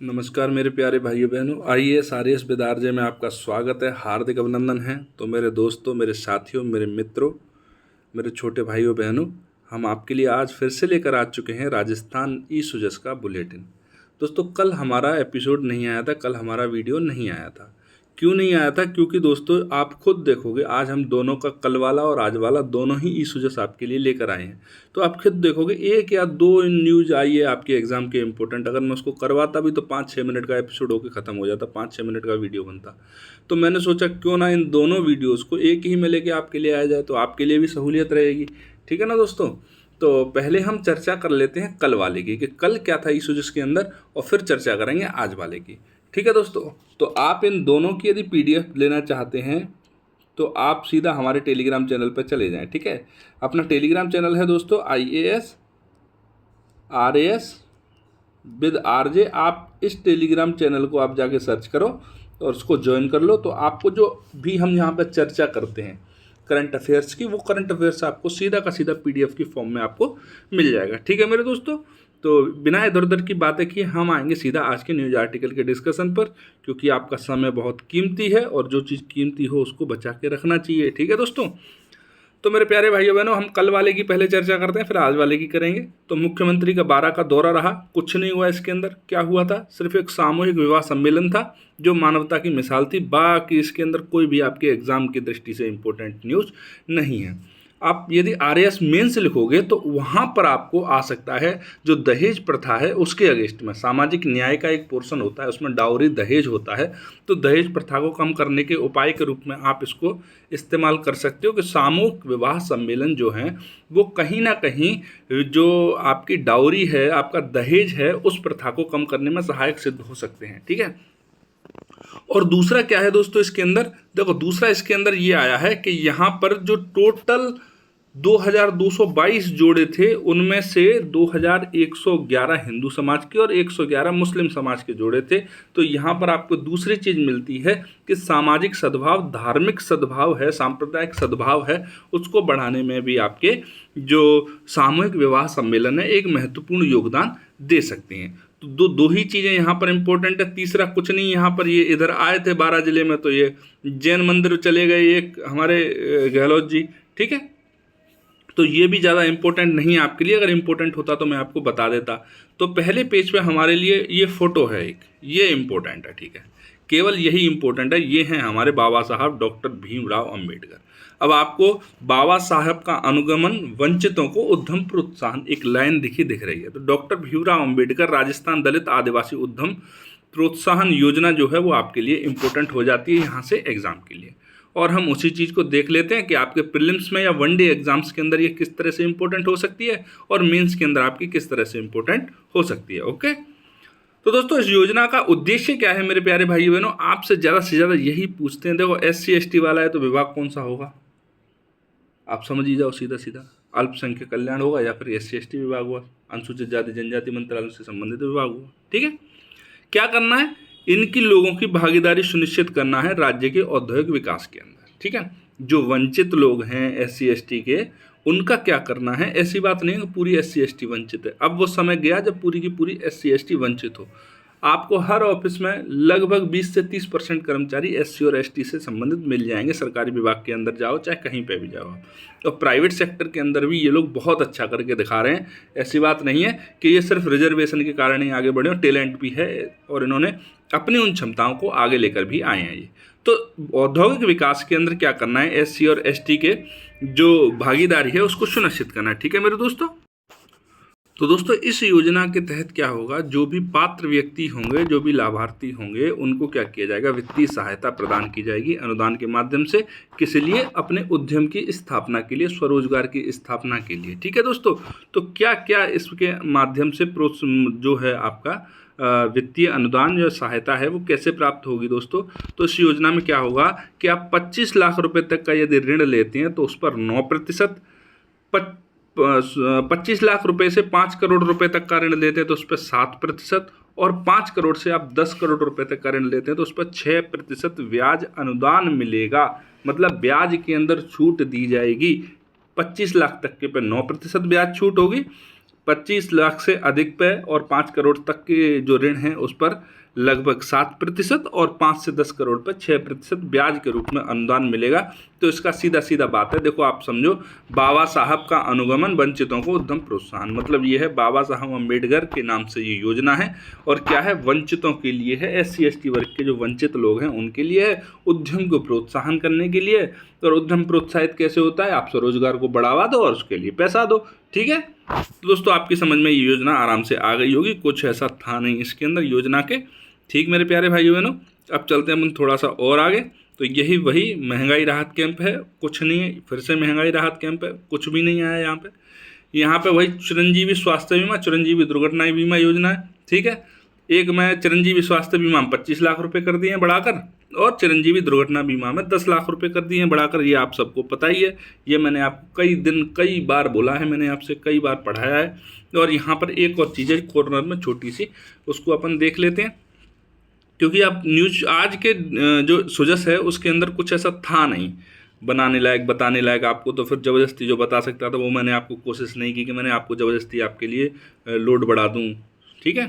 नमस्कार मेरे प्यारे भाइयों बहनों, आईएएस आरएएस विदारजे में आपका स्वागत है। हार्दिक अभिनंदन है। तो मेरे दोस्तों, मेरे साथियों, मेरे मित्रों, मेरे छोटे भाइयों बहनों, हम आपके लिए आज फिर से लेकर आ चुके हैं राजस्थान ई सुजस का बुलेटिन। दोस्तों, कल हमारा एपिसोड नहीं आया था, कल हमारा वीडियो नहीं आया था। क्यों नहीं आया था? क्योंकि दोस्तों आप खुद देखोगे, आज हम दोनों का, कल वाला और आज वाला, दोनों ही ई सुजस आपके लिए लेकर आए हैं। तो आप खुद देखोगे एक या दो न्यूज आई है आपके एग्जाम के इंपॉर्टेंट, अगर मैं उसको करवाता भी तो 5-6 मिनट का एपिसोड होकर ख़त्म हो जाता, 5-6 मिनट का वीडियो बनता। तो मैंने सोचा क्यों ना इन दोनों वीडियोज़ को एक ही में लेके आपके लिए आया जाए, तो आपके लिए भी सहूलियत रहेगी। ठीक है ना दोस्तों? तो पहले हम चर्चा कर लेते हैं कल वाले की, कि कल क्या था ई सुजस के अंदर, और फिर चर्चा करेंगे आज वाले की। ठीक है दोस्तों? तो आप इन दोनों की यदि पीडीएफ लेना चाहते हैं तो आप सीधा हमारे टेलीग्राम चैनल पर चले जाएं। ठीक है? अपना टेलीग्राम चैनल है दोस्तों आईएएस आरएएस विद आरजे। आप इस टेलीग्राम चैनल को आप जाके सर्च करो और उसको ज्वाइन कर लो, तो आपको जो भी हम यहाँ पर चर्चा करते हैं करंट अफेयर्स की, वो करंट अफेयर्स आपको सीधा का सीधा पीडीएफ की फॉर्म में आपको मिल जाएगा। ठीक है मेरे दोस्तों? तो बिना इधर उधर की बातें किए हम आएंगे सीधा आज के न्यूज आर्टिकल के डिस्कशन पर, क्योंकि आपका समय बहुत कीमती है और जो चीज़ कीमती हो उसको बचा के रखना चाहिए। ठीक है दोस्तों? तो मेरे प्यारे भाइयों बहनों, हम कल वाले की पहले चर्चा करते हैं, फिर आज वाले की करेंगे। तो मुख्यमंत्री का 12 का दौरा रहा, कुछ नहीं हुआ इसके अंदर। क्या हुआ था? सिर्फ एक सामूहिक विवाह सम्मेलन था जो मानवता की मिसाल थी। बाकी इसके अंदर कोई भी आपके एग्जाम की दृष्टि से इंपॉर्टेंट न्यूज़ नहीं है। आप यदि आरएएस मेंस लिखोगे तो वहाँ पर आपको आ सकता है जो दहेज प्रथा है उसके अगेंस्ट में। सामाजिक न्याय का एक पोर्शन होता है, उसमें डाउरी दहेज होता है। तो दहेज प्रथा को कम करने के उपाय के रूप में आप इसको इस्तेमाल कर सकते हो कि सामूहिक विवाह सम्मेलन जो हैं वो कहीं ना कहीं जो आपकी डाउरी है, आपका दहेज है, उस प्रथा को कम करने में सहायक सिद्ध हो सकते हैं। ठीक है? और दूसरा क्या है दोस्तों इसके अंदर? देखो, दूसरा इसके अंदर ये आया है कि यहाँ पर जो टोटल 2222 जोड़े थे, उनमें से 2111 हिंदू समाज के और 111 मुस्लिम समाज के जोड़े थे। तो यहाँ पर आपको दूसरी चीज़ मिलती है कि सामाजिक सद्भाव, धार्मिक सद्भाव है, सांप्रदायिक सद्भाव है, उसको बढ़ाने में भी आपके जो सामूहिक विवाह सम्मेलन है एक महत्वपूर्ण योगदान दे सकती हैं। तो दो ही चीज़ें यहाँ पर इंपॉर्टेंट है। तीसरा कुछ नहीं, यहाँ पर ये इधर आए थे 12 जिले में, तो ये जैन मंदिर चले गए एक हमारे गहलोत जी। ठीक है? तो ये भी ज़्यादा इंपॉर्टेंट नहीं है आपके लिए। अगर इंपॉर्टेंट होता तो मैं आपको बता देता। तो पहले पेज पे हमारे लिए ये फोटो है एक, ये इंपॉर्टेंट है। ठीक है? केवल यही इंपॉर्टेंट है। ये हैं हमारे बाबा साहब डॉक्टर भीमराव अंबेडकर। अब आपको बाबा साहब का अनुगमन, वंचितों को उद्यम प्रोत्साहन, एक लाइन दिख रही है। तो डॉक्टर भीमराव अंबेडकर राजस्थान दलित आदिवासी उद्यम प्रोत्साहन योजना जो है वो आपके लिए इंपॉर्टेंट हो जाती है यहाँ से एग्जाम के लिए। और हम उसी चीज़ को देख लेते हैं कि आपके प्रीलिम्स में या वनडे एग्जाम्स के अंदर ये किस तरह से इंपॉर्टेंट हो सकती है और मेंस के अंदर आपकी किस तरह से इंपॉर्टेंट हो सकती है। ओके? तो दोस्तों, इस योजना का उद्देश्य क्या है मेरे प्यारे भाई बहनों? आपसे ज़्यादा से ज़्यादा यही पूछते हैं। देखो, SC ST वाला है तो विभाग कौन सा होगा? आप समझ ही जाओ सीधा सीधा, अल्पसंख्यक कल्याण होगा या फिर SC ST विभाग हुआ, अनुसूचित जाति जनजाति मंत्रालय से संबंधित विभाग हुआ। ठीक है? क्या करना है? इनकी लोगों की भागीदारी सुनिश्चित करना है राज्य के औद्योगिक विकास के अंदर। ठीक है? जो वंचित लोग हैं SC ST के, उनका क्या करना है? ऐसी बात नहीं है कि पूरी SC ST वंचित है। अब वो समय गया जब पूरी की पूरी SC ST वंचित हो। आपको हर ऑफिस में लगभग 20 से 30% कर्मचारी SC और ST से संबंधित मिल जाएंगे। सरकारी विभाग के अंदर जाओ चाहे कहीं पे भी जाओ। और प्राइवेट सेक्टर के अंदर भी ये लोग बहुत अच्छा करके दिखा रहे हैं। ऐसी बात नहीं है कि ये सिर्फ रिजर्वेशन के कारण ही आगे बढ़े, और टैलेंट भी है और इन्होंने अपनी उन क्षमताओं को आगे लेकर भी आए हैं ये। तो औद्योगिक विकास के अंदर क्या करना है? SC और ST के जो भागीदारी है उसको सुनिश्चित करना है। ठीक है मेरे दोस्तों? तो दोस्तों, इस योजना के तहत क्या होगा? जो भी पात्र व्यक्ति होंगे, जो भी लाभार्थी होंगे, उनको क्या किया जाएगा? वित्तीय सहायता प्रदान की जाएगी अनुदान के माध्यम से। किस लिए? अपने उद्यम की स्थापना के लिए, स्वरोजगार की स्थापना के लिए। ठीक है दोस्तों? तो क्या क्या इसके माध्यम से जो है आपका वित्तीय अनुदान या सहायता है वो कैसे प्राप्त होगी दोस्तों? तो इस योजना में क्या होगा कि आप 25 लाख रुपए तक का यदि ऋण लेते हैं तो उस पर 9%, 25 लाख रुपए से 5 करोड़ रुपए तक का ऋण लेते हैं तो उस पर 7%, और 5 करोड़ से आप 10 करोड़ रुपए तक का ऋण लेते हैं तो उस पर 6% ब्याज अनुदान मिलेगा। मतलब ब्याज के अंदर छूट दी जाएगी। 25 लाख तक के पे 9% ब्याज छूट होगी, 25 लाख से अधिक पे और 5 करोड़ तक के जो ऋण हैं उस पर लगभग 7% और 5 से 10 करोड़ पर 6% ब्याज के रूप में अनुदान मिलेगा। तो इसका सीधा सीधा बात है, देखो आप समझो, बाबा साहब का अनुगमन, वंचितों को उद्यम प्रोत्साहन, मतलब ये है बाबा साहब अम्बेडकर के नाम से ये योजना है। और क्या है, वंचितों के लिए है, SC ST वर्ग के जो वंचित लोग हैं उनके लिए है, उद्यम को प्रोत्साहन करने के लिए। और उद्यम प्रोत्साहित कैसे होता है, आप स्वरोजगार को बढ़ावा दो और उसके लिए पैसा दो। ठीक है, तो दोस्तों आपकी समझ में ये योजना आराम से आ गई होगी, कुछ ऐसा था नहीं इसके अंदर योजना के। ठीक मेरे प्यारे भाइयों बहनों, अब चलते हैं हम थोड़ा सा और आगे। तो यही वही महंगाई राहत कैंप है, कुछ नहीं है, फिर से महंगाई राहत कैंप है, कुछ भी नहीं आया यहाँ पे वही चिरंजीवी स्वास्थ्य बीमा, चिरंजीवी दुर्घटना बीमा योजना है। ठीक है, एक में चिरंजीवी स्वास्थ्य बीमा में 25 लाख रुपए कर दिए हैं बढ़ाकर, और चिरंजीवी दुर्घटना बीमा में 10 लाख रुपए कर दिए हैं बढ़ाकर। ये आप सबको पता ही है, ये मैंने आपको कई बार बोला है, मैंने आपसे कई बार पढ़ाया है। और यहाँ पर एक और चीज़ है कॉर्नर में छोटी सी, उसको अपन देख लेते हैं, क्योंकि आप न्यूज आज के जो सुजस है उसके अंदर कुछ ऐसा था नहीं बनाने लायक, बताने लायक आपको। तो फिर ज़बरदस्ती जो बता सकता था वो मैंने आपको कोशिश नहीं की कि मैंने आपको ज़बरदस्ती आपके लिए लोड बढ़ा दूँ। ठीक है,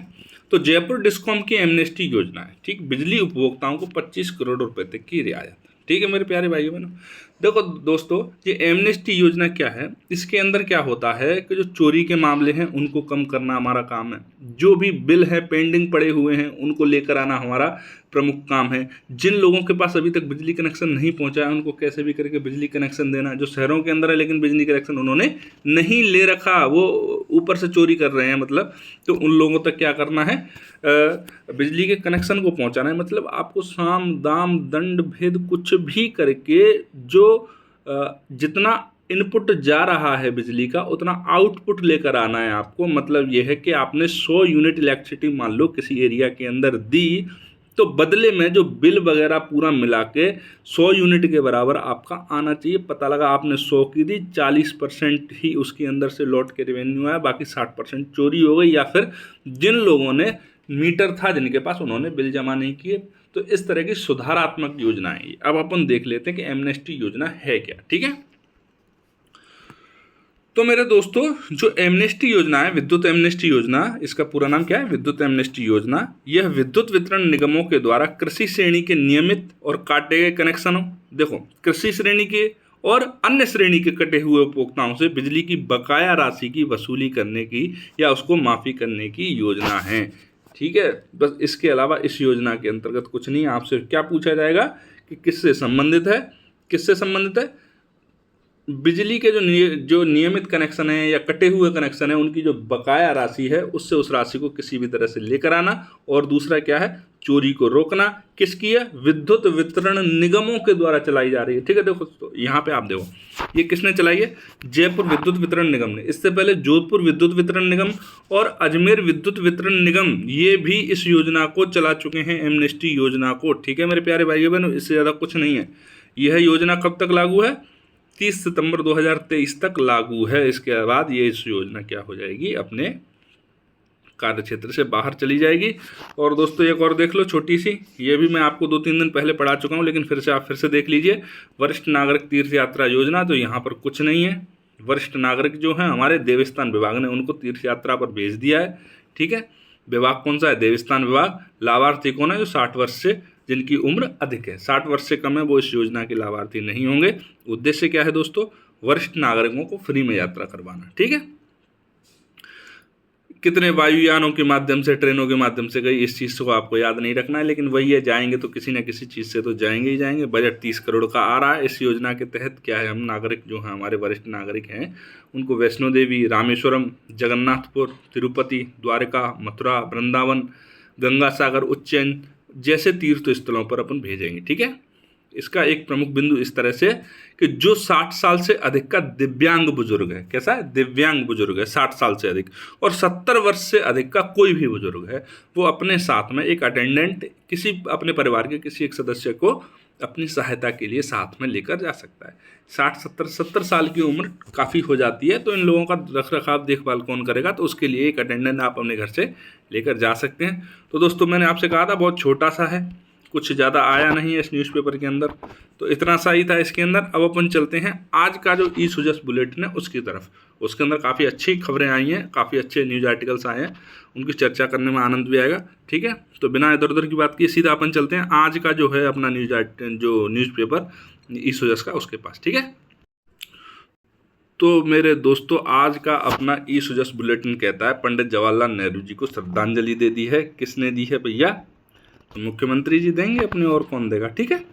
तो जयपुर डिस्कॉम की एमनेस्टी योजना है। ठीक, बिजली उपभोक्ताओं को 25 करोड़ रुपए तक की रियायत। ठीक है मेरे प्यारे भाइयों बहनों, देखो दोस्तों, ये एमनेस्टी योजना क्या है, इसके अंदर क्या होता है कि जो चोरी के मामले हैं उनको कम करना हमारा काम है, जो भी बिल है पेंडिंग पड़े हुए हैं उनको लेकर आना हमारा प्रमुख काम है। जिन लोगों के पास अभी तक बिजली कनेक्शन नहीं पहुंचा है उनको कैसे भी करके बिजली कनेक्शन देना। जो शहरों के अंदर है लेकिन बिजली कनेक्शन उन्होंने नहीं ले रखा, वो ऊपर से चोरी कर रहे हैं मतलब, तो उन लोगों तक क्या करना है, बिजली के कनेक्शन को पहुंचाना है। मतलब आपको साम दाम दंड भेद कुछ भी करके जो जितना इनपुट जा रहा है बिजली का उतना आउटपुट लेकर आना है आपको। मतलब यह है कि आपने 100 यूनिट इलेक्ट्रिसिटी मान लो किसी एरिया के अंदर दी, तो बदले में जो बिल वगैरह पूरा मिला के 100 यूनिट के बराबर आपका आना चाहिए। पता लगा आपने 100 की दी, 40% ही उसके अंदर से लौट के रेवेन्यू आया, बाकी 60% चोरी हो गई, या फिर जिन लोगों ने मीटर था जिनके पास उन्होंने बिल जमा नहीं किए। तो इस तरह की सुधारात्मक योजनाएं। अब अपन देख लेते हैं कि एमनेस्टी योजना है क्या। ठीक है, तो मेरे दोस्तों, जो एमनेस्टी योजना है, विद्युत एमनेस्टी योजना, इसका पूरा नाम क्या है, विद्युत एमनेस्टी योजना। यह विद्युत वितरण निगमों के द्वारा कृषि श्रेणी के नियमित और काटे गए कनेक्शनों, देखो कृषि श्रेणी के और अन्य श्रेणी के कटे हुए उपभोक्ताओं से बिजली की बकाया राशि की वसूली करने की या उसको माफ़ी करने की योजना है। ठीक है, बस इसके अलावा इस योजना के अंतर्गत कुछ नहीं। आपसे क्या पूछा जाएगा कि किससे संबंधित है, किससे संबंधित है, बिजली के जो नियमित कनेक्शन है या कटे हुए कनेक्शन है उनकी जो बकाया राशि है उससे उस राशि को किसी भी तरह से लेकर आना। और दूसरा क्या है, चोरी को रोकना। किसकी है, विद्युत वितरण निगमों के द्वारा चलाई जा रही है। ठीक है, देखो तो यहाँ पे आप देखो ये किसने चलाई है, जयपुर विद्युत वितरण निगम ने। इससे पहले जोधपुर विद्युत वितरण निगम और अजमेर विद्युत वितरण निगम ये भी इस योजना को चला चुके हैं, एमनेस्टी योजना को। ठीक है मेरे प्यारे भाइयों बहनों, इससे ज़्यादा कुछ नहीं है। यह योजना कब तक लागू है, 30 सितंबर 2023 तक लागू है। इसके बाद ये इस योजना क्या हो जाएगी, अपने कार्य क्षेत्र से बाहर चली जाएगी। और दोस्तों एक और देख लो छोटी सी, ये भी मैं आपको 2-3 दिन पहले पढ़ा चुका हूँ, लेकिन फिर से आप फिर से देख लीजिए, वरिष्ठ नागरिक तीर्थ यात्रा योजना। तो यहाँ पर कुछ नहीं है, वरिष्ठ नागरिक जो हैं हमारे देवस्थान विभाग ने उनको तीर्थ यात्रा पर भेज दिया है। ठीक है, विभाग कौन सा है, देवस्थान विभाग। लाभार्थी कौन है, जो 60 वर्ष से जिनकी उम्र अधिक है, 60 वर्ष से कम है, वो इस योजना के लाभार्थी नहीं होंगे। उद्देश्य क्या है दोस्तों, वरिष्ठ नागरिकों को फ्री में यात्रा करवाना। ठीक है, कितने वायुयानों के माध्यम से, ट्रेनों के माध्यम से गई, इस चीज़ को आपको याद नहीं रखना है, लेकिन वही है, जाएंगे तो किसी न किसी चीज़ से तो जाएंगे ही जाएंगे। बजट 30 करोड़ का आ रहा है। इस योजना के तहत क्या है, हम नागरिक जो हैं हमारे वरिष्ठ नागरिक हैं उनको वैष्णो देवी, रामेश्वरम, जगन्नाथपुर, तिरुपति, द्वारका, मथुरा, वृंदावन, गंगा सागर, उज्जैन जैसे तीर्थ स्थलों पर अपन भेजेंगे। ठीक है, इसका एक प्रमुख बिंदु इस तरह से कि जो 60 साल से अधिक का दिव्यांग बुजुर्ग है, कैसा है, दिव्यांग बुजुर्ग है 60 साल से अधिक, और 70 वर्ष से अधिक का कोई भी बुजुर्ग है, वो अपने साथ में एक अटेंडेंट, किसी अपने परिवार के किसी एक सदस्य को अपनी सहायता के लिए साथ में लेकर जा सकता है। 60-70 साल की उम्र काफ़ी हो जाती है, तो इन लोगों का रख रखाव देखभाल कौन करेगा, तो उसके लिए एक अटेंडेंट आप अपने घर से लेकर जा सकते हैं। तो दोस्तों मैंने आपसे कहा था बहुत छोटा सा है, कुछ ज़्यादा आया नहीं है इस न्यूज़पेपर के अंदर, तो इतना सा ही था इसके अंदर। अब अपन चलते हैं आज का जो ई सुजस बुलेटिन है उसकी तरफ। उसके अंदर काफ़ी अच्छी खबरें आई हैं, काफ़ी अच्छे न्यूज़ आर्टिकल्स आए हैं, उनकी चर्चा करने में आनंद भी आएगा। ठीक है, तो बिना इधर उधर की बात किए सीधा अपन चलते हैं आज का जो है अपना न्यूज़पेपर ई सुजस का, उसके पास। ठीक है, तो मेरे दोस्तों आज का अपना ई सुजस बुलेटिन कहता है पंडित जवाहरलाल नेहरू जी को श्रद्धांजलि दे दी है। किसने दी है भैया? तो मुख्यमंत्री जी देंगे अपने, और कौन देगा। ठीक है,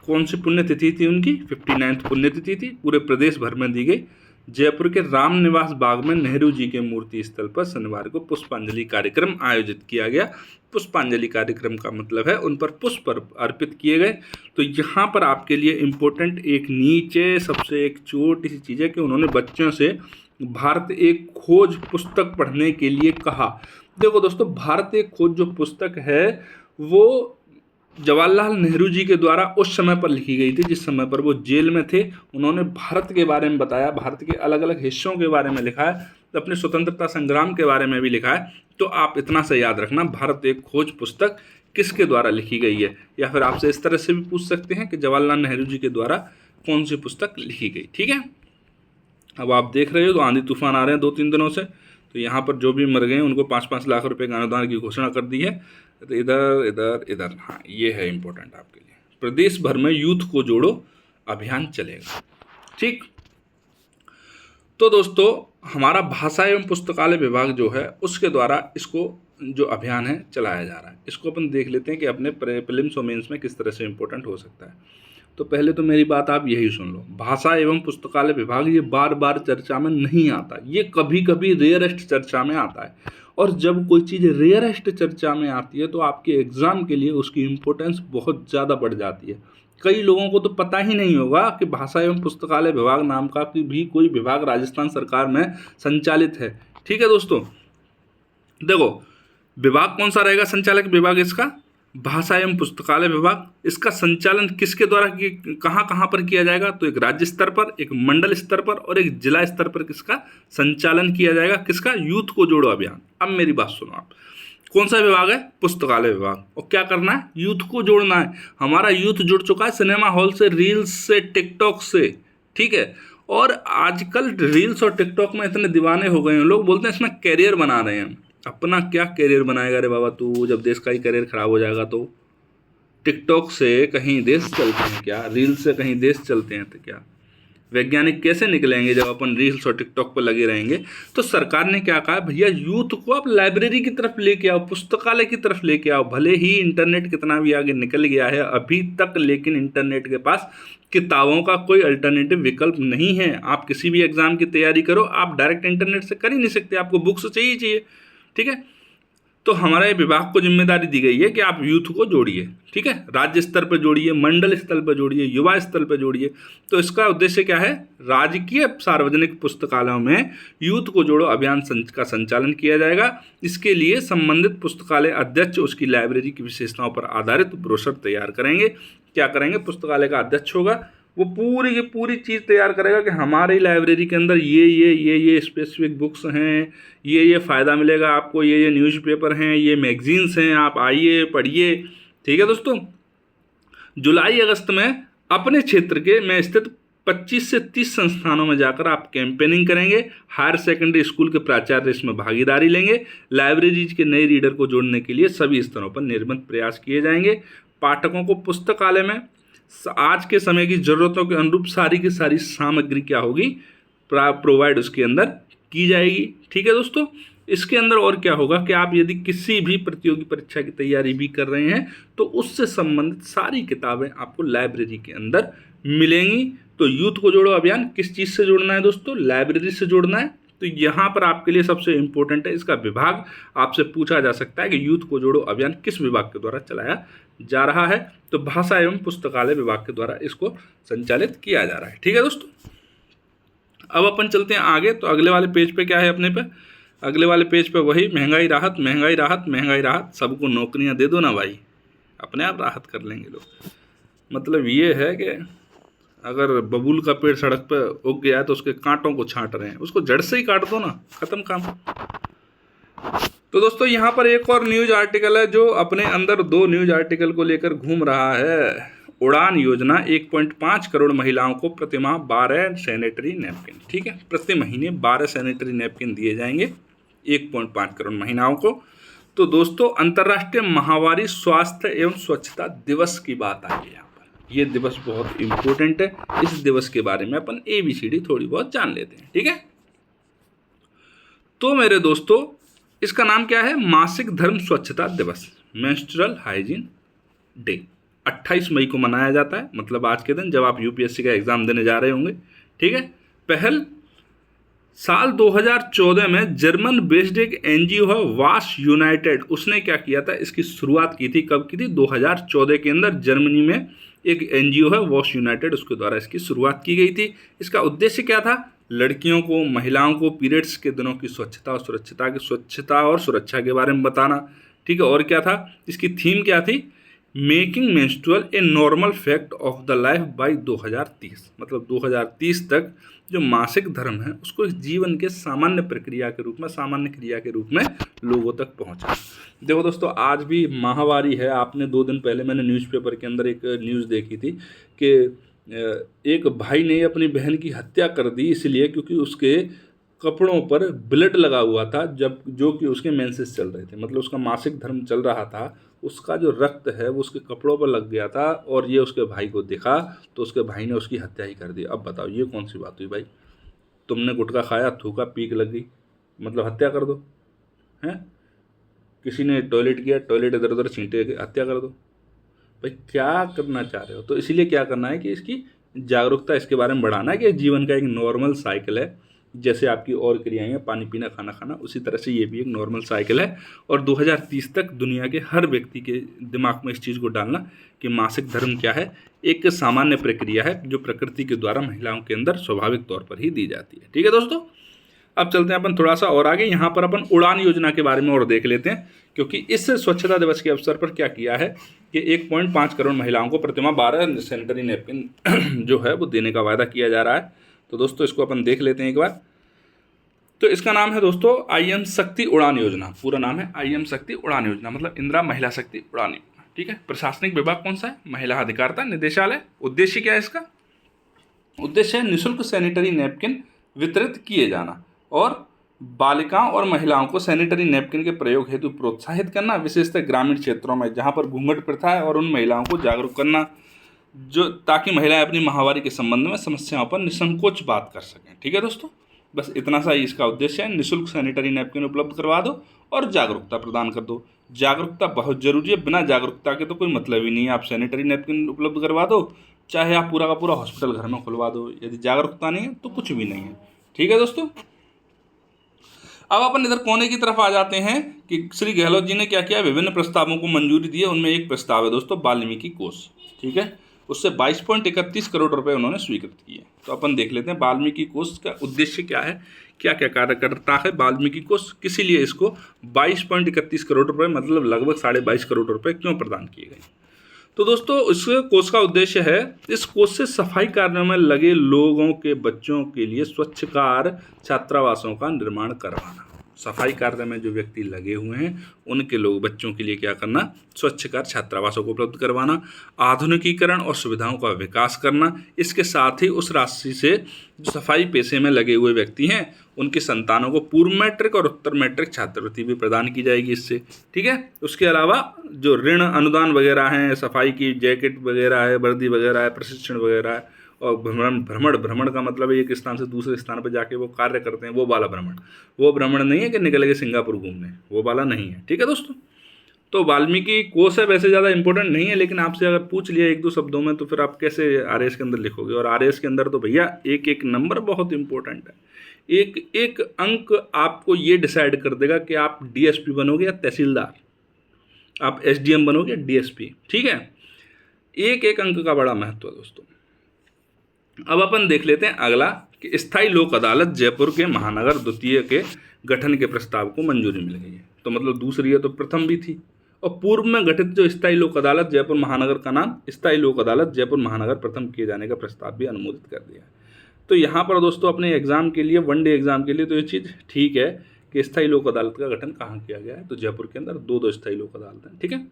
कौन सी पुण्यतिथि थी उनकी? 59वीं पुण्यतिथि थी। पूरे प्रदेश भर में दी गई। जयपुर के रामनिवास बाग में नेहरू जी के मूर्ति स्थल पर शनिवार को पुष्पांजलि कार्यक्रम आयोजित किया गया। पुष्पांजलि कार्यक्रम का मतलब है उन पर पुष्प अर्पित किए गए। तो यहाँ पर आपके लिए इम्पोर्टेंट एक नीचे सबसे एक छोटी सी चीज़ है कि उन्होंने बच्चों से भारत एक खोज पुस्तक पढ़ने के लिए कहा। देखो दोस्तों, भारत एक खोज जो पुस्तक है वो जवाहरलाल नेहरू जी के द्वारा उस समय पर लिखी गई थी जिस समय पर वो जेल में थे। उन्होंने भारत के बारे में बताया, भारत के अलग अलग हिस्सों के बारे में लिखा है, अपने स्वतंत्रता संग्राम के बारे में भी लिखा है। तो आप इतना सा याद रखना, भारत एक खोज पुस्तक किसके द्वारा लिखी गई है। या फिर आपसे इस तरह से भी पूछ सकते हैं कि जवाहरलाल नेहरू जी के द्वारा कौन सी पुस्तक लिखी गई। ठीक है, अब आप देख रहे हो तो आंधी तूफान आ रहे हैं 2-3 दिनों से, तो यहाँ पर जो भी मर गए उनको 5-5 लाख रुपए का अनुदान की घोषणा कर दी है। तो इधर इधर इधर, हाँ ये है इम्पोर्टेंट आपके लिए। प्रदेश भर में यूथ को जोड़ो अभियान चलेगा। ठीक, तो दोस्तों हमारा भाषा एवं पुस्तकालय विभाग जो है उसके द्वारा इसको जो अभियान है चलाया जा रहा है। इसको अपन देख लेते हैं कि अपने प्रीलिम्स और मेंस में किस तरह से इम्पोर्टेंट हो सकता है। तो पहले तो मेरी बात आप यही सुन लो, भाषा एवं पुस्तकालय विभाग ये बार बार चर्चा में नहीं आता, ये कभी कभी रेयरेस्ट चर्चा में आता है। और जब कोई चीज़ रेयरेस्ट चर्चा में आती है तो आपके एग्ज़ाम के लिए उसकी इम्पोर्टेंस बहुत ज़्यादा बढ़ जाती है। कई लोगों को तो पता ही नहीं होगा कि भाषा एवं पुस्तकालय विभाग नाम का भी कोई विभाग राजस्थान सरकार में संचालित है। ठीक है दोस्तों, देखो विभाग कौन सा रहेगा संचालक विभाग इसका? भाषा एवं पुस्तकालय विभाग। इसका संचालन किसके द्वारा कहाँ कहाँ पर किया जाएगा? तो एक राज्य स्तर पर, एक मंडल स्तर पर और एक जिला स्तर पर किसका संचालन किया जाएगा? किसका? यूथ को जोड़ो अभियान। अब मेरी बात सुनो आप, कौन सा विभाग है? पुस्तकालय विभाग। और क्या करना है? यूथ को जोड़ना है। हमारा यूथ जुड़ चुका है सिनेमा हॉल से, रील्स से, टिकटॉक से। ठीक है, और आजकल रील्स और टिकटॉक में इतने दीवाने हो गए हैं, लोग बोलते हैं इसमें कैरियर बना रहे हैं। अपना क्या कैरियर बनाएगा रे बाबा तू, जब देश का ही कैरियर खराब हो जाएगा तो? टिकटॉक से कहीं देश चलते हैं क्या? रील्स से कहीं देश चलते हैं तो क्या? वैज्ञानिक कैसे निकलेंगे जब अपन रील्स और टिकटॉक पर लगे रहेंगे? तो सरकार ने क्या कहा, भैया यूथ को आप लाइब्रेरी की तरफ लेके आओ, पुस्तकालय की तरफ लेके आओ। भले ही इंटरनेट कितना भी आगे निकल गया है अभी तक, लेकिन इंटरनेट के पास किताबों का कोई अल्टरनेटिव विकल्प नहीं है। आप किसी भी एग्जाम की तैयारी करो, आप डायरेक्ट इंटरनेट से कर ही नहीं सकते, आपको बुक्स चाहिए। ठीक है, तो हमारे विभाग को जिम्मेदारी दी गई है कि आप यूथ को जोड़िए। ठीक है, राज्य स्तर पर जोड़िए, मंडल स्तर पर जोड़िए, युवा स्तर पर जोड़िए। तो इसका उद्देश्य क्या है? राजकीय सार्वजनिक पुस्तकालयों में यूथ को जोड़ो अभियान का संचालन किया जाएगा। इसके लिए संबंधित पुस्तकालय अध्यक्ष उसकी लाइब्रेरी की विशेषताओं पर आधारित ब्रोशर तैयार करेंगे। क्या करेंगे? पुस्तकालय का अध्यक्ष होगा, वो पूरी की पूरी चीज़ तैयार करेगा कि हमारी लाइब्रेरी के अंदर ये स्पेसिफिक बुक्स हैं, ये फ़ायदा मिलेगा आपको, ये न्यूज़पेपर हैं, ये मैगजीन्स हैं, आप आइए पढ़िए। ठीक है दोस्तों, जुलाई अगस्त में अपने क्षेत्र के में स्थित 25 से 30 संस्थानों में जाकर आप कैंपेनिंग करेंगे। हायर सेकेंडरी स्कूल के प्राचार्य इसमें भागीदारी लेंगे। लाइब्रेरी के नए रीडर को जोड़ने के लिए सभी स्तरों पर निर्मित प्रयास किए जाएंगे। पाठकों को पुस्तकालय में आज के समय की ज़रूरतों के अनुरूप सारी की सारी सामग्री क्या होगी? प्रोवाइड उसके अंदर की जाएगी। ठीक है दोस्तों, इसके अंदर और क्या होगा कि आप यदि किसी भी प्रतियोगी परीक्षा की तैयारी भी कर रहे हैं तो उससे संबंधित सारी किताबें आपको लाइब्रेरी के अंदर मिलेंगी। तो यूथ को जोड़ो अभियान किस चीज़ से जोड़ना है दोस्तों? लाइब्रेरी से जोड़ना है। तो यहाँ पर आपके लिए सबसे इम्पोर्टेंट है इसका विभाग। आपसे पूछा जा सकता है कि यूथ को जोड़ो अभियान किस विभाग के द्वारा चलाया जा रहा है? तो भाषा एवं पुस्तकालय विभाग के द्वारा इसको संचालित किया जा रहा है। ठीक है दोस्तों, अब अपन चलते हैं आगे। तो अगले वाले पेज पे क्या है अपने पे? अगले वाले पेज पे वही महंगाई राहत, महंगाई राहत, महंगाई राहत। सबको नौकरियां दे दो ना भाई, अपने आप राहत कर लेंगे लोग। मतलब ये है कि अगर बबूल का पेड़ सड़क पर उग गया है तो उसके कांटों को छांट रहे हैं, उसको जड़ से ही काट दो ना, खत्म काम। तो दोस्तों यहाँ पर एक और न्यूज आर्टिकल है जो अपने अंदर दो न्यूज आर्टिकल को लेकर घूम रहा है। उड़ान योजना 1.5 करोड़ महिलाओं को प्रतिमाह 12 सैनिटरी नैपकिन, ठीक है, प्रति महीने 12 सैनिटरी नैपकिन दिए जाएंगे 1.5 करोड़ महिलाओं को। तो दोस्तों अंतर्राष्ट्रीय माहवारी स्वास्थ्य एवं स्वच्छता दिवस की बात आ गई यहाँ पर। ये दिवस बहुत इम्पोर्टेंट है। इस दिवस के बारे में अपन ABCD थोड़ी बहुत जान लेते हैं, ठीक है। तो मेरे दोस्तों इसका नाम क्या है? मासिक धर्म स्वच्छता दिवस, मेंस्ट्रुअल हाइजीन डे। 28 मई को मनाया जाता है, मतलब आज के दिन जब आप UPSC का एग्जाम देने जा रहे होंगे, ठीक है। पहल साल 2014 में जर्मन बेस्ड एक NGO है वाश यूनाइटेड, उसने क्या किया था, इसकी शुरुआत की थी। कब की थी? 2014 के अंदर जर्मनी में एक NGO है वॉश यूनाइटेड, उसके द्वारा इसकी शुरुआत की गई थी। इसका उद्देश्य क्या था? लड़कियों को, महिलाओं को पीरियड्स के दिनों की स्वच्छता और सुरक्षा के बारे में बताना, ठीक है। और क्या था? इसकी थीम क्या थी? Making menstrual a normal fact of the life by 2030, मतलब 2030 तक जो मासिक धर्म है उसको इस जीवन के सामान्य क्रिया के रूप में लोगों तक पहुंचा। देखो दोस्तों आज भी माहवारी है। आपने 2 दिन पहले मैंने न्यूज़पेपर के अंदर एक न्यूज़ देखी थी कि एक भाई ने अपनी बहन की हत्या कर दी इसलिए क्योंकि उसके कपड़ों पर ब्लड लगा हुआ था, जब जो कि उसके मेंसेस चल रहे थे, मतलब उसका मासिक धर्म चल रहा था, उसका जो रक्त है वो उसके कपड़ों पर लग गया था और ये उसके भाई को दिखा तो उसके भाई ने उसकी हत्या ही कर दी। अब बताओ ये कौन सी बात हुई भाई? तुमने गुटखा खाया, थूका, पीक लग गई, मतलब हत्या कर दो, हैं? किसी ने टॉयलेट किया, टॉयलेट इधर उधर छींटे, हत्या कर दो। भाई क्या करना चाह रहे हो? तो इसीलिए क्या करना है कि इसकी जागरूकता इसके बारे में बढ़ाना है कि जीवन का एक नॉर्मल साइकिल है। जैसे आपकी और क्रियाएं हैं, पानी पीना, खाना खाना, उसी तरह से ये भी एक नॉर्मल साइकिल है। और 2030 तक दुनिया के हर व्यक्ति के दिमाग में इस चीज़ को डालना कि मासिक धर्म क्या है, एक सामान्य प्रक्रिया है जो प्रकृति के द्वारा महिलाओं के अंदर स्वाभाविक तौर पर ही दी जाती है, ठीक है दोस्तों। अब चलते हैं अपन थोड़ा सा और आगे। यहाँ पर अपन उड़ान योजना के बारे में और देख लेते हैं, क्योंकि इस स्वच्छता दिवस के अवसर पर क्या किया है कि 1.5 करोड़ महिलाओं को प्रतिमाह 12 सैनिटरी नैपकिन जो है वो देने का वायदा किया जा रहा है। तो दोस्तों इसको अपन देख लेते हैं एक बार। तो इसका नाम है दोस्तों IM शक्ति उड़ान योजना। पूरा नाम है IM शक्ति उड़ान योजना, मतलब इंदिरा महिला शक्ति उड़ान योजना, ठीक है। प्रशासनिक विभाग कौन सा है? महिला अधिकारिता निदेशालय। उद्देश्य क्या है इसका? उद्देश्य है निःशुल्क सैनिटरी नैपकिन वितरित किए जाना और बालिकाओं और महिलाओं को सैनिटरी नैपकिन के प्रयोग हेतु प्रोत्साहित करना, विशेषतः ग्रामीण क्षेत्रों में जहां पर घूंघट प्रथा है, और उन महिलाओं को जागरूक करना जो ताकि महिलाएं अपनी माहवारी के संबंध में समस्याओं पर निसंकोच बात कर सकें, ठीक है दोस्तों। बस इतना सा ही इसका उद्देश्य है। निःशुल्क सैनिटरी नैपकिन उपलब्ध करवा दो और जागरूकता प्रदान कर दो। जागरूकता बहुत जरूरी है, बिना जागरूकता के तो कोई मतलब ही नहीं है। आप सैनिटरी नैपकिन उपलब्ध करवा दो, चाहे आप पूरा का पूरा हॉस्पिटल घर में खुलवा दो, यदि जागरूकता नहीं है तो कुछ भी नहीं है, ठीक है दोस्तों। अब अपन इधर कोने की तरफ आ जाते हैं कि श्री गहलोत जी ने क्या किया, विभिन्न प्रस्तावों को मंजूरी दी है। उनमें एक प्रस्ताव है दोस्तों वाल्मीकि कोष, ठीक है, उससे 22.31 करोड़ रुपए उन्होंने स्वीकृत किए। तो अपन देख लेते हैं वाल्मीकि कोष का उद्देश्य क्या है, क्या क्या कार्य करता है वाल्मीकि कोष, किसी लिए इसको 22.31 करोड़ रुपए, मतलब लगभग 22.5 करोड़ रुपए क्यों प्रदान किए गए। तो दोस्तों इस कोष का उद्देश्य है, इस कोष से सफाई कार्यों में लगे लोगों के बच्चों के लिए स्वच्छकार छात्रावासों का निर्माण करवाना। सफाई कार्य में जो व्यक्ति लगे हुए हैं उनके लोग बच्चों के लिए क्या करना, स्वच्छकार छात्रावासों को उपलब्ध करवाना, आधुनिकीकरण और सुविधाओं का विकास करना। इसके साथ ही उस राशि से जो सफाई पेशे में लगे हुए व्यक्ति हैं उनकी संतानों को पूर्व मैट्रिक और उत्तर मैट्रिक छात्रवृत्ति भी प्रदान की जाएगी इससे, ठीक है। उसके अलावा जो ऋण अनुदान वगैरह हैं, सफाई की जैकेट वगैरह है, वर्दी वगैरह है, प्रशिक्षण वगैरह है, और भ्रमण का मतलब एक स्थान से दूसरे स्थान पर जाके वो कार्य करते हैं, वो वाला भ्रमण। वो भ्रमण नहीं है कि निकल के सिंगापुर घूमने, वो वाला नहीं है, ठीक है दोस्तों। तो वाल्मीकि कोष है, वैसे ज़्यादा इंपॉर्टेंट नहीं है, लेकिन आपसे अगर पूछ लिया 1-2 शब्दों में तो फिर आप कैसे RS के अंदर लिखोगे। और RS के अंदर तो भैया एक एक नंबर बहुत इंपॉर्टेंट है। एक एक अंक आपको ये डिसाइड कर देगा कि आप DSP बनोगे या तहसीलदार, आप SDM बनोगे या DSP, ठीक है। एक एक अंक का बड़ा महत्व है दोस्तों। अब अपन देख लेते हैं अगला कि स्थायी लोक अदालत जयपुर के महानगर द्वितीय के गठन के प्रस्ताव को मंजूरी मिल गई है। तो मतलब दूसरी है तो प्रथम भी थी। और पूर्व में गठित जो स्थायी लोक अदालत जयपुर महानगर का नाम स्थायी लोक अदालत जयपुर महानगर प्रथम किए जाने का प्रस्ताव भी अनुमोदित कर दिया है। तो यहाँ पर दोस्तों अपने एग्जाम के लिए, 1 डे एग्जाम के लिए तो ये चीज़ ठीक है कि स्थायी लोक अदालत का गठन कहाँ किया गया है, तो जयपुर के अंदर 2 स्थायी लोक अदालत हैं। ठीक है,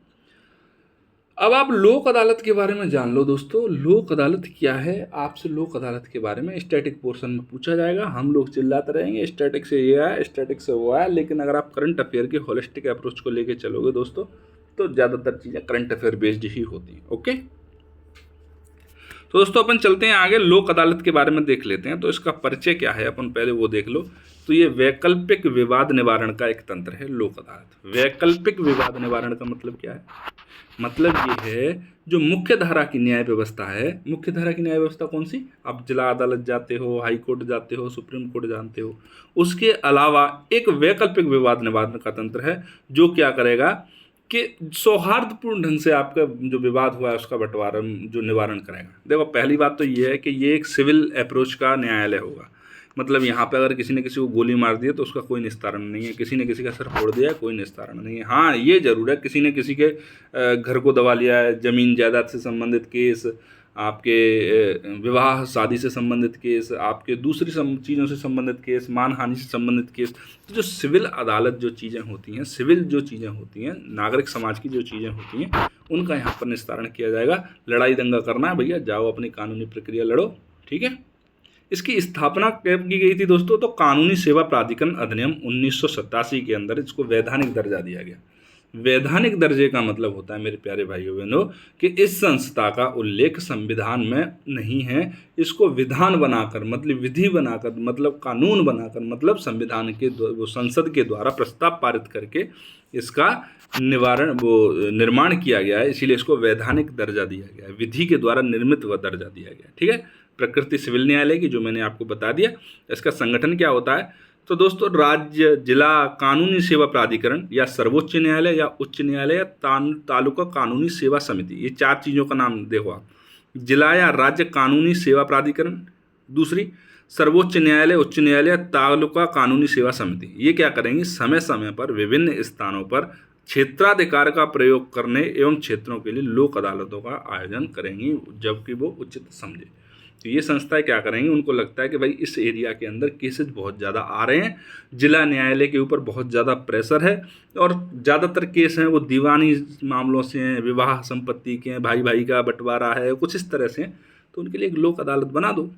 अब आप लोक अदालत के बारे में जान लो दोस्तों। लोक अदालत क्या है, आपसे लोक अदालत के बारे में स्टैटिक पोर्शन में पूछा जाएगा। हम लोग चिल्लाते रहेंगे स्टैटिक से ये आया, स्टैटिक से वो आया, लेकिन अगर आप करंट अफेयर के होलिस्टिक अप्रोच को लेके चलोगे दोस्तों, तो ज़्यादातर चीज़ें करंट अफेयर बेस्ड ही होती हैं। ओके, तो दोस्तों अपन चलते हैं आगे, लोक अदालत के बारे में देख लेते हैं। तो इसका परिचय क्या है, अपन पहले वो देख लो। तो ये वैकल्पिक विवाद निवारण का एक तंत्र है लोक अदालत। वैकल्पिक विवाद निवारण का मतलब क्या है, मतलब ये है जो मुख्य धारा की न्याय व्यवस्था है, मुख्य धारा की न्याय व्यवस्था कौन सी, आप जिला अदालत जाते हो, हाई कोर्ट जाते हो, सुप्रीम कोर्ट जानते हो, उसके अलावा एक वैकल्पिक विवाद निवारण का तंत्र है जो क्या करेगा कि सौहार्दपूर्ण ढंग से आपका जो विवाद हुआ है उसका बंटवारा जो निवारण करेगा। देखो पहली बात तो ये है कि ये एक सिविल अप्रोच का न्यायालय होगा। मतलब यहाँ पे अगर किसी ने किसी को गोली मार दी है तो उसका कोई निस्तारण नहीं है, किसी ने किसी का सर फोड़ दिया है कोई निस्तारण नहीं है। हाँ ये जरूर है, किसी ने किसी के घर को दबा लिया है, जमीन जायदाद से संबंधित केस, आपके विवाह शादी से संबंधित केस, आपके दूसरी चीज़ों से संबंधित केस, मानहानि से संबंधित केस, तो जो सिविल अदालत जो चीज़ें होती हैं, सिविल जो चीज़ें होती हैं, नागरिक समाज की जो चीज़ें होती हैं, उनका यहाँ पर निस्तारण किया जाएगा। लड़ाई दंगा करना है भैया, जाओ अपनी कानूनी प्रक्रिया लड़ो। ठीक है, इसकी स्थापना कब की गई थी दोस्तों, तो कानूनी सेवा प्राधिकरण अधिनियम 1987 के अंदर इसको वैधानिक दर्जा दिया गया। वैधानिक दर्जे का मतलब होता है मेरे प्यारे भाइयों बहनों कि इस संस्था का उल्लेख संविधान में नहीं है, इसको विधान बनाकर मतलब विधि बनाकर मतलब कानून बनाकर मतलब संविधान के वो संसद के द्वारा प्रस्ताव पारित करके इसका निर्माण किया गया है, इसीलिए इसको वैधानिक दर्जा दिया गया है, विधि के द्वारा निर्मित व दर्जा दिया गया है। ठीक है, प्रकृति सिविल न्यायालय की जो मैंने आपको बता दिया। इसका संगठन क्या होता है, तो दोस्तों राज्य, जिला कानूनी सेवा प्राधिकरण या सर्वोच्च न्यायालय या उच्च न्यायालय या तालुका कानूनी सेवा समिति, ये 4 चीज़ों का नाम देखो आप। जिला या राज्य कानूनी सेवा प्राधिकरण, दूसरी सर्वोच्च न्यायालय, उच्च न्यायालय, तालुका कानूनी सेवा समिति, ये क्या करेंगी, समय समय पर विभिन्न स्थानों पर क्षेत्राधिकार का प्रयोग करने एवं क्षेत्रों के लिए लोक अदालतों का आयोजन करेंगी जबकि वो उचित समझे। तो ये संस्थाएं क्या करेंगी, उनको लगता है कि भाई इस एरिया के अंदर केसेस बहुत ज़्यादा आ रहे हैं, जिला न्यायालय के ऊपर बहुत ज़्यादा प्रेशर है और ज़्यादातर केस हैं वो दीवानी मामलों से हैं, विवाह संपत्ति के हैं, भाई भाई का बंटवारा है, कुछ इस तरह से हैं, तो उनके लिए एक लोक अदालत बना दो।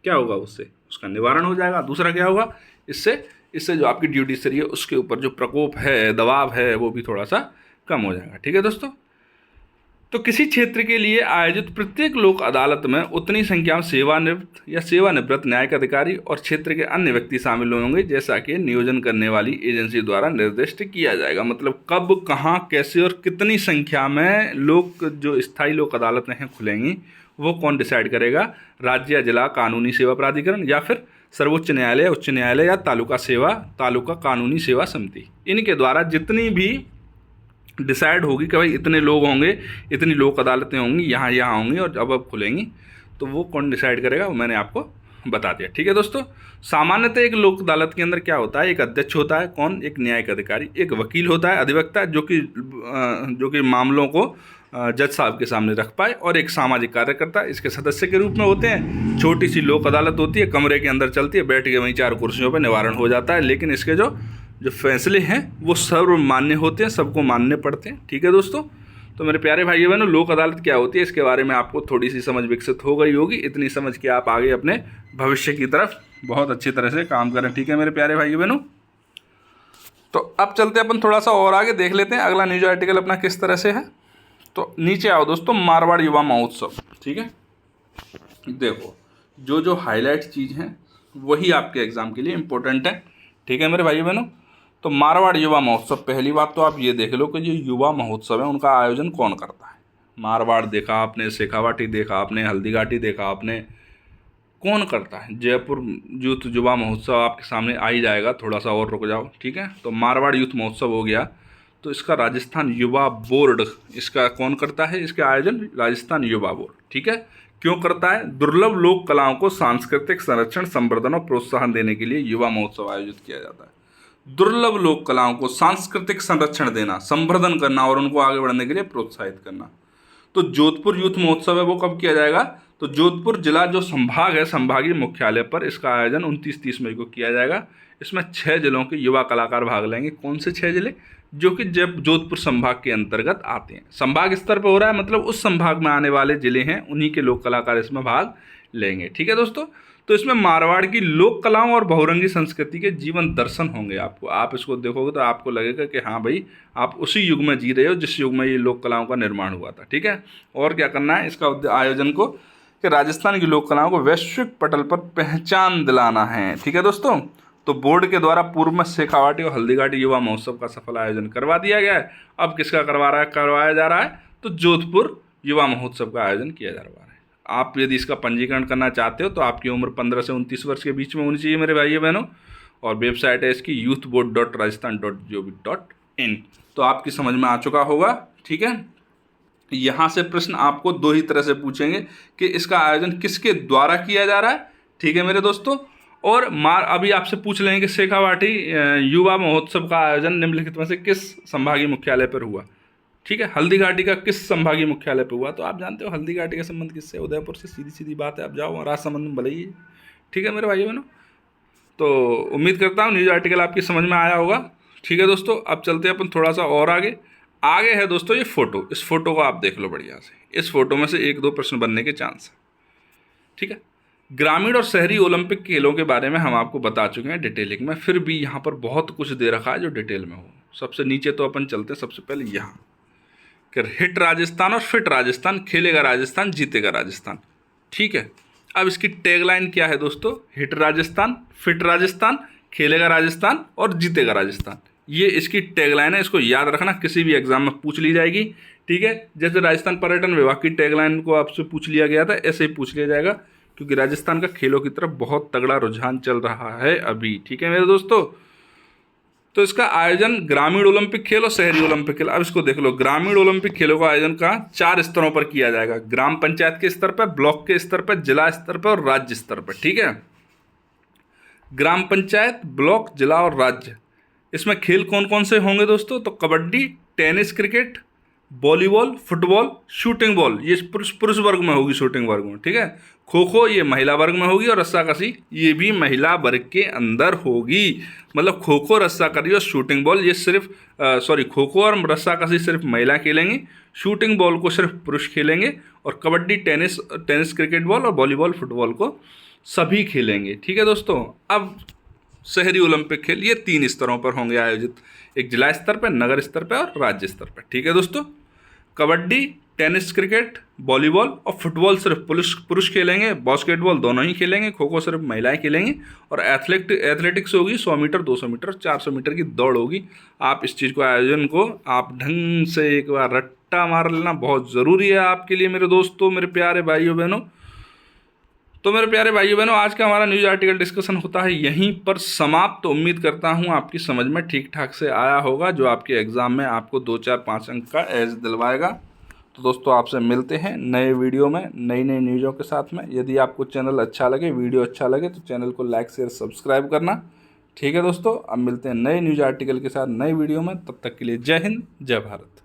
क्या होगा, उससे उसका निवारण हो जाएगा। दूसरा क्या होगा, इससे जो आपकी ड्यूडिशरी है उसके ऊपर जो प्रकोप है, दबाव है, वो भी थोड़ा सा कम हो जाएगा। ठीक है दोस्तों, तो किसी क्षेत्र के लिए आयोजित प्रत्येक लोक अदालत में उतनी संख्या में सेवानिवृत्त या सेवानिवृत्त न्यायिक अधिकारी और क्षेत्र के अन्य व्यक्ति शामिल होंगे जैसा कि नियोजन करने वाली एजेंसी द्वारा निर्दिष्ट किया जाएगा। मतलब कब, कहाँ, कैसे और कितनी संख्या में लोग जो स्थायी लोक अदालतें हैं खुलेंगी वो कौन डिसाइड करेगा, राज्य या जिला कानूनी सेवा प्राधिकरण या फिर सर्वोच्च न्यायालय, उच्च न्यायालय या तालुका कानूनी सेवा समिति, इनके द्वारा जितनी भी डिसाइड होगी कि भाई इतने लोग होंगे, इतनी लोक अदालतें होंगी, यहाँ होंगी और अब खुलेंगी, तो वो कौन डिसाइड करेगा वो मैंने आपको बता दिया। ठीक है दोस्तों, सामान्यतः एक लोक अदालत के अंदर क्या होता है, एक अध्यक्ष होता है, कौन, एक न्यायिक अधिकारी, एक वकील होता है, अधिवक्ता जो कि मामलों को जज साहब के सामने रख पाए, और एक सामाजिक कार्यकर्ता इसके सदस्य के रूप में होते हैं। छोटी सी लोक अदालत होती है, कमरे के अंदर चलती है, बैठ के वहीं 4 कुर्सियों पर निवारण हो जाता है, लेकिन इसके जो फैसले हैं वो सर्वमान्य होते हैं, सबको मानने पड़ते हैं। ठीक है दोस्तों, तो मेरे प्यारे भाइयों बहनों, लोक अदालत क्या होती है इसके बारे में आपको थोड़ी सी समझ विकसित हो गई होगी। इतनी समझ के आप आगे अपने भविष्य की तरफ बहुत अच्छी तरह से काम करें। ठीक है मेरे प्यारे भाइयों बहनों, तो अब चलते हैं अपन थोड़ा सा और आगे देख लेते हैं अगला न्यूज आर्टिकल अपना किस तरह से है। तो नीचे आओ दोस्तों, मारवाड़ युवा महोत्सव। ठीक है, देखो जो हाईलाइट चीज़ हैं वही आपके एग्जाम के लिए इम्पोर्टेंट है। ठीक है मेरे भाइयों बहनों, तो मारवाड़ युवा महोत्सव, पहली बात तो आप ये देख लो कि जो युवा महोत्सव है उनका आयोजन कौन करता है। मारवाड़ देखा आपने, शेखावाटी देखा आपने, हल्दीघाटी देखा आपने, कौन करता है। जयपुर यूथ युवा महोत्सव आपके सामने आ ही जाएगा, थोड़ा सा और रुक जाओ। ठीक है, तो मारवाड़ यूथ महोत्सव हो गया, तो इसका राजस्थान युवा बोर्ड, इसका कौन करता है, इसका आयोजन राजस्थान युवा बोर्ड। ठीक है, क्यों करता है, दुर्लभ लोक कलाओं को सांस्कृतिक संरक्षण, संवर्धन और प्रोत्साहन देने के लिए युवा महोत्सव आयोजित किया जाता है। दुर्लभ लोक कलाओं को सांस्कृतिक संरक्षण देना, संवर्धन करना और उनको आगे बढ़ने के लिए प्रोत्साहित करना। तो जोधपुर यूथ महोत्सव है वो कब किया जाएगा, तो जोधपुर जिला जो संभाग है, संभागीय मुख्यालय पर इसका आयोजन 29-30 मई को किया जाएगा। इसमें 6 जिलों के युवा कलाकार भाग लेंगे। कौन से 6 जिले? जो कि जोधपुर संभाग के अंतर्गत आते हैं। संभाग स्तर पर हो रहा है, मतलब उस संभाग में आने वाले जिले हैं, उन्हीं के लोक कलाकार इसमें भाग लेंगे। ठीक है दोस्तों, तो इसमें मारवाड़ की लोक कलाओं और बहुरंगी संस्कृति के जीवन दर्शन होंगे आपको। आप इसको देखोगे तो आपको लगेगा कि हाँ भाई, आप उसी युग में जी रहे हो जिस युग में ये लोक कलाओं का निर्माण हुआ था। ठीक है, और क्या करना है इसका आयोजन को, कि राजस्थान की लोक कलाओं को वैश्विक पटल पर पहचान दिलाना है। ठीक है दोस्तों, तो बोर्ड के द्वारा पूर्व में शेखावाटी और हल्दीघाटी युवा महोत्सव का सफल आयोजन करवा दिया गया है। अब किसका करवाया जा रहा है? तो जोधपुर युवा महोत्सव का आयोजन किया जा रहा है। आप यदि इसका पंजीकरण करना चाहते हो तो आपकी उम्र 15 से 29 वर्ष के बीच में होनी चाहिए मेरे भाइयों बहनों, और वेबसाइट है इसकी youthboard.rajasthan.gov.in। तो आपकी समझ में आ चुका होगा। ठीक है, यहाँ से प्रश्न आपको 2 ही तरह से पूछेंगे कि इसका आयोजन किसके द्वारा किया जा रहा है। ठीक है मेरे दोस्तों, और अभी आपसे पूछ लेंगे कि शेखावाटी युवा महोत्सव का आयोजन निम्नलिखित में से किस संभागीय मुख्यालय पर हुआ। ठीक है, हल्दीघाटी का किस संभागीय मुख्यालय पर हुआ? तो आप जानते हो हल्दीघाटी का संबंध किससे? उदयपुर से। सीधी सीधी बात है, आप जाओ राजसमंद में भले ही। ठीक है मेरे भाइयों बहनों, तो उम्मीद करता हूँ न्यूज़ आर्टिकल आपकी समझ में आया होगा। ठीक है दोस्तों, अब चलते हैं अपन थोड़ा सा और आगे है दोस्तों ये फ़ोटो। इस फोटो को आप देख लो बढ़िया से। इस फोटो में से 1-2 प्रश्न बनने के चांस है। ठीक है, ग्रामीण और शहरी ओलंपिक खेलों के बारे में हम आपको बता चुके हैं डिटेलिंग में, फिर भी यहाँ पर बहुत कुछ दे रखा है जो डिटेल में हो। सबसे नीचे तो अपन चलते हैं सबसे पहले यहाँ, कि हिट राजस्थान और फिट राजस्थान, खेलेगा राजस्थान जीतेगा राजस्थान। ठीक है, अब इसकी टैगलाइन क्या है दोस्तों? हिट राजस्थान, फिट राजस्थान, खेलेगा राजस्थान और जीतेगा राजस्थान। ये इसकी टैगलाइन है, इसको याद रखना, किसी भी एग्जाम में पूछ ली जाएगी। ठीक है, जैसे राजस्थान पर्यटन विभाग की टैगलाइन को आपसे पूछ लिया गया था, ऐसे ही पूछ लिया जाएगा, क्योंकि राजस्थान का खेलों की तरफ बहुत तगड़ा रुझान चल रहा है अभी। ठीक है मेरे दोस्तों, तो इसका आयोजन ग्रामीण ओलंपिक खेल और शहरी ओलंपिक खेल। अब इसको देख लो, ग्रामीण ओलंपिक खेलों का आयोजन का 4 स्तरों पर किया जाएगा। ग्राम पंचायत के स्तर पर, ब्लॉक के स्तर पर, जिला स्तर पर और राज्य स्तर पर। ठीक है, ग्राम पंचायत, ब्लॉक, जिला और राज्य। इसमें खेल कौन कौन से होंगे दोस्तों? तो kabaddi, tennis, cricket, volleyball, football, shooting ball, ये पुरुष वर्ग में होगी, शूटिंग वर्ग में। ठीक है, खो खो ये महिला वर्ग में होगी, और रस्साकशी ये भी महिला वर्ग के अंदर होगी। मतलब खो खो, रस्साकशी और शूटिंग बॉल ये सिर्फ खो खो और रस्साकशी सिर्फ महिला खेलेंगी, शूटिंग बॉल को सिर्फ पुरुष खेलेंगे, और कबड्डी, टेनिस, क्रिकेट बॉल और वॉलीबॉल, फुटबॉल को सभी खेलेंगे। ठीक है दोस्तों, अब शहरी ओलंपिक खेल ये 3 स्तरों पर होंगे आयोजित, एक जिला स्तर पर, नगर स्तर पर और राज्य स्तर पर। ठीक है दोस्तों, कबड्डी, टेनिस, क्रिकेट, वॉलीबॉल और फुटबॉल सिर्फ पुरुष खेलेंगे, बास्केटबॉल दोनों ही खेलेंगे, खो खो सिर्फ महिलाएं खेलेंगी, और एथलेटिक्स होगी, 100 मीटर, 200 मीटर, 400 मीटर की दौड़ होगी। आप इस चीज़ को, आयोजन को आप ढंग से एक बार रट्टा मार लेना, बहुत ज़रूरी है आपके लिए मेरे दोस्तों, मेरे प्यारे भाइयों बहनों। तो मेरे प्यारे भाइयों बहनों, आज का हमारा न्यूज़ आर्टिकल डिस्कशन होता है यहीं पर समाप्त। तो उम्मीद करता हूँ आपकी समझ में ठीक ठाक से आया होगा, जो आपके एग्ज़ाम में आपको 2, 4, 5 अंक का एज दिलवाएगा। तो दोस्तों, आपसे मिलते हैं नए वीडियो में नई न्यूज़ों के साथ में। यदि आपको चैनल अच्छा लगे, वीडियो अच्छा लगे, तो चैनल को लाइक, शेयर, सब्सक्राइब करना। ठीक है दोस्तों, अब मिलते हैं नए न्यूज़ आर्टिकल के साथ नए वीडियो में। तब तक के लिए जय हिंद, जय भारत।